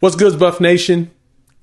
What's good, Buff Nation?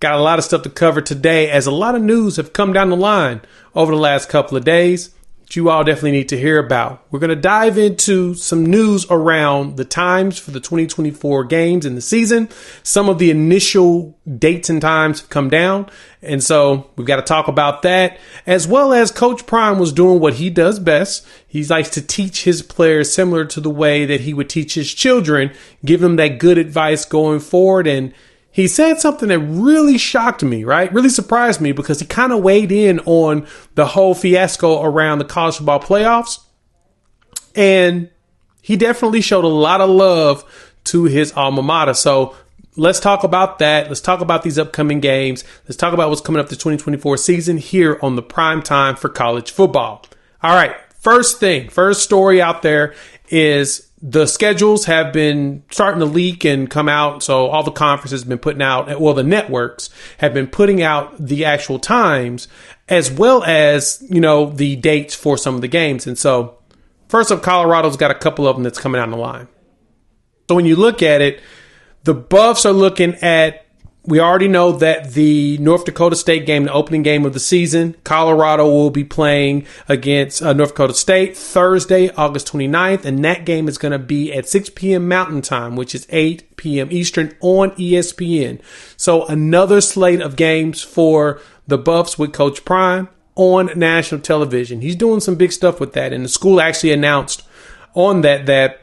Got a lot of stuff to cover today as a lot of news have come down the line over the last couple of days that you all definitely need to hear about. We're going to dive into some news around the times for the 2024 games in the season. Some of the initial dates and times have come down. And so we've got to talk about that, as well as Coach Prime was doing what he does best. He likes to teach his players similar to the way that he would teach his children, give them that good advice going forward. And he said something that really shocked me, right? Really surprised me because he kind of weighed in on the whole fiasco around the college football playoffs. And he definitely showed a lot of love to his alma mater. So let's talk about that. Let's talk about these upcoming games. Let's talk about what's coming up the 2024 season here on the prime time for college football. All right. First story out there is the schedules have been starting to leak and come out. So all the conferences have been putting out, well, the networks have been putting out the actual times as well as, the dates for some of the games. And so first up, Colorado's got a couple of them that's coming down the line. So when you look at it, the Buffs are looking at, we already know that the North Dakota State game, the opening game of the season, Colorado will be playing against North Dakota State Thursday, August 29th. And that game is going to be at 6 p.m. Mountain Time, which is 8 p.m. Eastern on ESPN. So another slate of games for the Buffs with Coach Prime on national television. He's doing some big stuff with that. And the school actually announced on that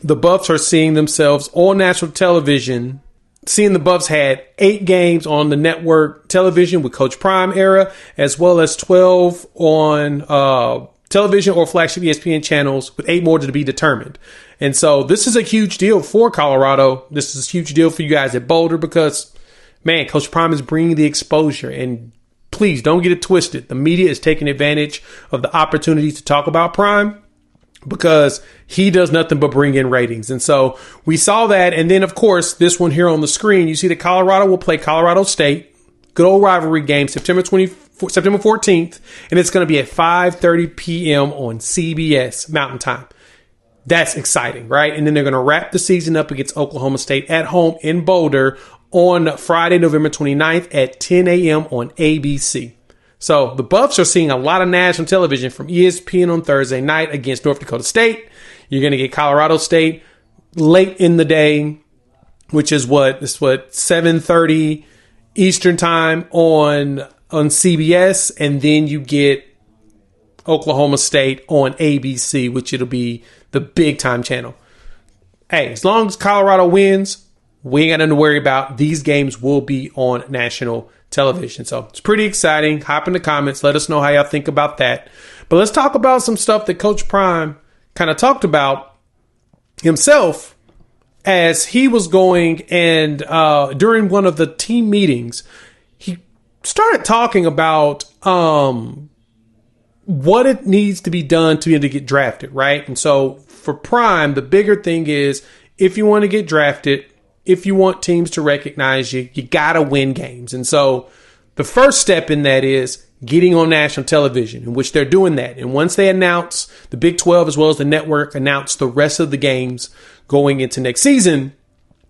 the Buffs are seeing themselves on national television. Seeing the Buffs had 8 games on the network television with Coach Prime era, as well as 12 on television or flagship ESPN channels with 8 more to be determined. And so this is a huge deal for Colorado. This is a huge deal for you guys at Boulder because, man, Coach Prime is bringing the exposure. And please don't get it twisted. The media is taking advantage of the opportunity to talk about Prime, because he does nothing but bring in ratings. And so we saw that. And then, of course, this one here on the screen, you see that Colorado will play Colorado State. Good old rivalry game, September 14th. And it's going to be at 5:30 p.m. on CBS Mountain Time. That's exciting, right? And then they're going to wrap the season up against Oklahoma State at home in Boulder on Friday, November 29th at 10 a.m. on ABC. So the Buffs are seeing a lot of national television from ESPN on Thursday night against North Dakota State. You're going to get Colorado State late in the day, which is what 7:30 Eastern time on CBS, and then you get Oklahoma State on ABC, which it'll be the big time channel. Hey, as long as Colorado wins, we ain't got nothing to worry about. These games will be on national television. So it's pretty exciting. Hop in the comments. Let us know how y'all think about that. But let's talk about some stuff that Coach Prime kind of talked about himself as he was going, and during one of the team meetings, he started talking about what it needs to be done to be able to get drafted, right? And so for Prime, the bigger thing is, if you want to get drafted, if you want teams to recognize you, you got to win games. And so the first step in that is getting on national television, in which they're doing that. And once they announce, the Big 12 as well as the network announce the rest of the games going into next season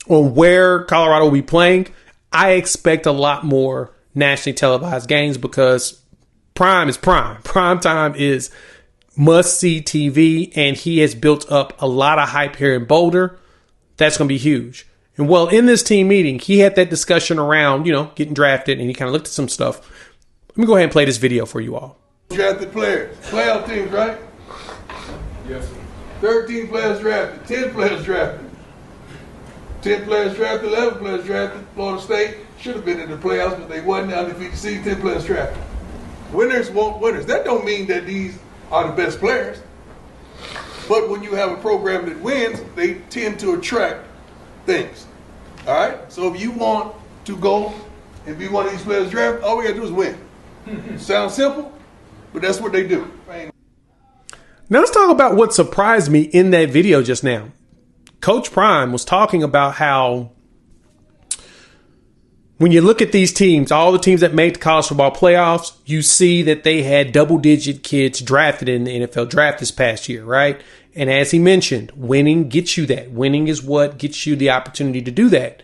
on where Colorado will be playing, I expect a lot more nationally televised games because Prime is Prime. Prime time is must-see TV, and he has built up a lot of hype here in Boulder. That's going to be huge. And well, in this team meeting, he had that discussion around, getting drafted, and he kind of looked at some stuff. Let me go ahead and play this video for you all. Drafted players, playoff teams, right? Yes, sir. 13 players drafted, 10 players drafted. 10 players drafted, 11 players drafted. Florida State should have been in the playoffs, but they wasn't. Undefeated season, 10 players drafted. Winners want winners. That don't mean that these are the best players. But when you have a program that wins, they tend to attract things. All right? So if you want to go and be one of these players drafted, all we got to do is win. Sounds simple, but that's what they do. Now let's talk about what surprised me in that video just now. Coach Prime was talking about how when you look at these teams, all the teams that made the college football playoffs, you see that they had double-digit kids drafted in the NFL draft this past year, right? And as he mentioned, winning gets you that. Winning is what gets you the opportunity to do that.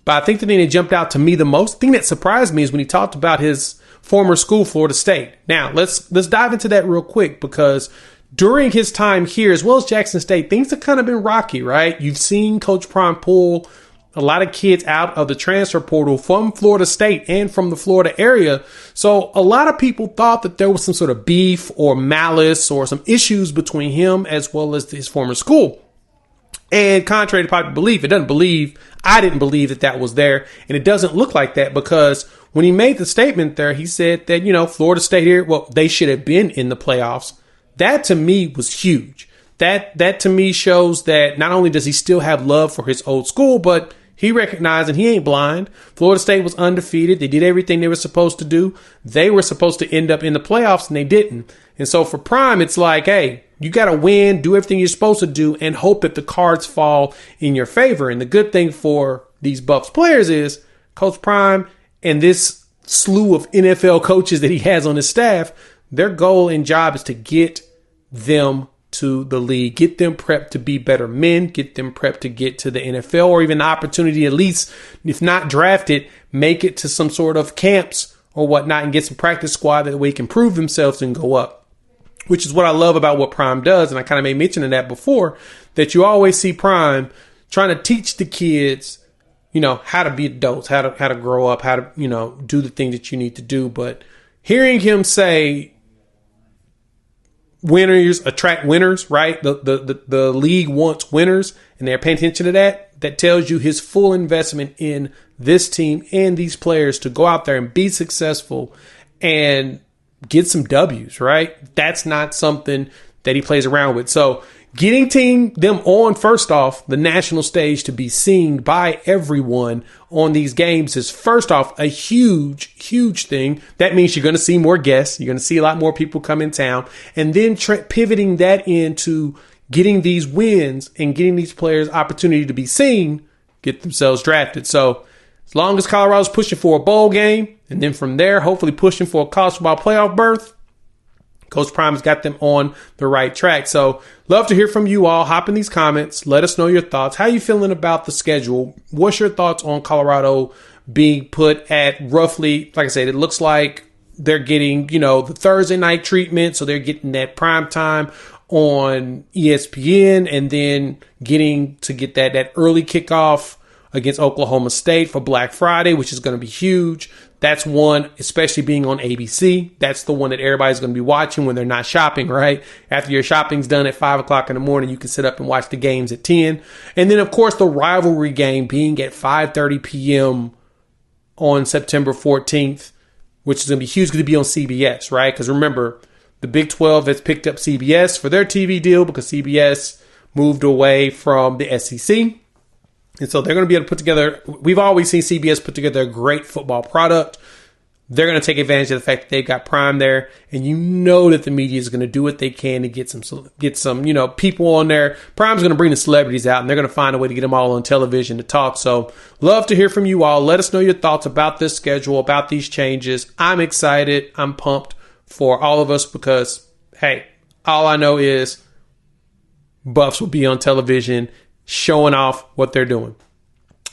But I think the thing that jumped out to me the most, the thing that surprised me, is when he talked about his former school, Florida State. Now, let's dive into that real quick, because during his time here, as well as Jackson State, things have kind of been rocky, right? You've seen Coach Prime pull a lot of kids out of the transfer portal from Florida State and from the Florida area. So a lot of people thought that there was some sort of beef or malice or some issues between him as well as his former school. And contrary to popular belief, I didn't believe that that was there. And it doesn't look like that, because when he made the statement there, he said that, Florida State here, well, they should have been in the playoffs. That to me was huge. That to me shows that not only does he still have love for his old school, but he recognized, and he ain't blind, Florida State was undefeated. They did everything they were supposed to do. They were supposed to end up in the playoffs, and they didn't. And so for Prime, it's like, hey, you got to win, do everything you're supposed to do, and hope that the cards fall in your favor. And the good thing for these Buffs players is Coach Prime and this slew of NFL coaches that he has on his staff, their goal and job is to get them to the league, get them prepped to be better men, get them prepped to get to the NFL, or even the opportunity, at least, if not drafted, make it to some sort of camps or whatnot and get some practice squad that way can prove themselves and go up, which is what I love about what Prime does. And I kind of made mention of that before, that you always see Prime trying to teach the kids, how to be adults, how to grow up, how to, do the things that you need to do. But hearing him say, winners attract winners, right? The league wants winners, and they're paying attention to that. That tells you his full investment in this team and these players to go out there and be successful and get some W's, right? That's not something that he plays around with. So getting them on, first off, the national stage to be seen by everyone on these games is, first off, a huge, huge thing. That means you're going to see more guests. You're going to see a lot more people come in town. And then pivoting that into getting these wins and getting these players opportunity to be seen, get themselves drafted. So as long as Colorado's pushing for a bowl game, and then from there, hopefully pushing for a college football playoff berth, Coach Prime has got them on the right track. So love to hear from you all. Hop in these comments. Let us know your thoughts. How you feeling about the schedule? What's your thoughts on Colorado being put at roughly, like I said, it looks like they're getting, the Thursday night treatment. So they're getting that prime time on ESPN, and then getting that early kickoff against Oklahoma State for Black Friday, which is going to be huge. That's one, especially being on ABC. That's the one that everybody's going to be watching when they're not shopping, right? After your shopping's done at 5 o'clock in the morning, you can sit up and watch the games at 10. And then, of course, the rivalry game being at 5:30 p.m. on September 14th, which is going to be huge, going to be on CBS, right? Because remember, the Big 12 has picked up CBS for their TV deal because CBS moved away from the SEC. And so they're going to be able to put together, we've always seen CBS put together a great football product. They're going to take advantage of the fact that they've got Prime there. And that the media is going to do what they can to get some people on there. Prime's going to bring the celebrities out, and they're going to find a way to get them all on television to talk. So love to hear from you all. Let us know your thoughts about this schedule, about these changes. I'm excited. I'm pumped for all of us because, hey, all I know is Buffs will be on television showing off what they're doing.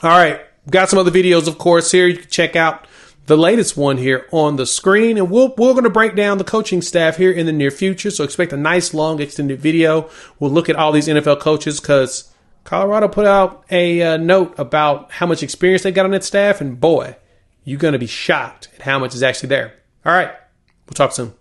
All right. Got some other videos, of course, here. You can check out the latest one here on the screen. And we're going to break down the coaching staff here in the near future. So expect a nice, long, extended video. We'll look at all these NFL coaches because Colorado put out a note about how much experience they got on that staff. And boy, you're going to be shocked at how much is actually there. All right. We'll talk soon.